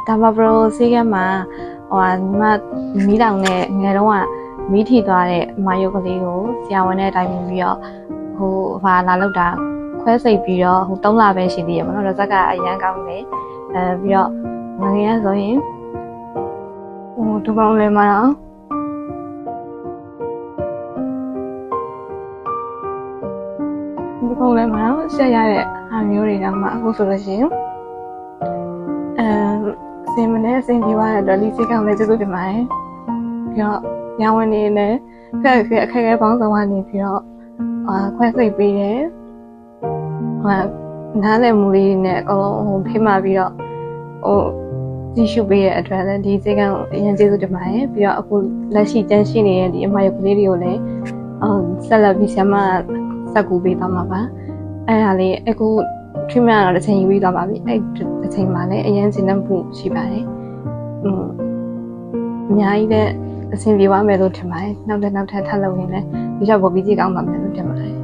ဒါမှမဟုတ်ဆေးကမှာညီမမီးတောင်နဲ့ငယ်တော့ကမီးထီသွားတဲ့အမယုတ်ကလေးကိုဆရာဝန်နဲ့တိုင်ပင်ပြီးတော့လာလောက်တာခွဲစိတ်ပြီးတော့3လပဲရှိသေးရပါတော့ဇက်ကအရန်ကောင်းတယ်ပြီးတော့ငငယ်ရဆိုရင်ဒီကောင်လေးမှာတော့ဒီကောင်လေးမှာဆက်ရတဲ့ဟာမျိုးတွေကမှအခုဆိုလို့ရှိရင်စင်မနဲ့အဆင်ပြေသွားတဲ့အတွက်လီစိတ်ကောင်းလေးကျေးဇူးတင်ပါတယ်ပြီးတော့ညဝင်နေနဲ့အခက်အခဲပေါင်းစုံကနေပြီးတော့ခွဲစိတ်ပေးတယ်နားလည်မှုလေးနဲ့အကုန်လုံးဖိမှပြီးတော့ကြည့်ရှုပေးတဲ့အတွက်လည်းဒီစိတ်ကောင်းအရင်ကျေးဇူးတင်ပါတယ်ပြီးတော့အခုလက်ရှိတန်းရှိနေတဲ့ဒီအမရုပ်ကလေးတွေကိုလည်းဆက်လက်ပြီးဆရာမစက်ကူပေးသွားမှာပါအဲ့ဒါလေးအခု treatment ကတော့တစ်ချိန်ယူပြီးသွားပါပြီအဲ့တစ်ချိန်မှာလည်းအရင်စဉ်းစားမှုရှိပါတယ်အများကြီးလည်းအဆင်ပြေသွားမယ်လို့ထင်ပါတယ်နောက်ထပ်ထပ်လုပ်ရင်လည်းဒီချက်ပေါ်ပြီးကြည့်ကောင်းပါမယ်လို့ထင်ပါတယ်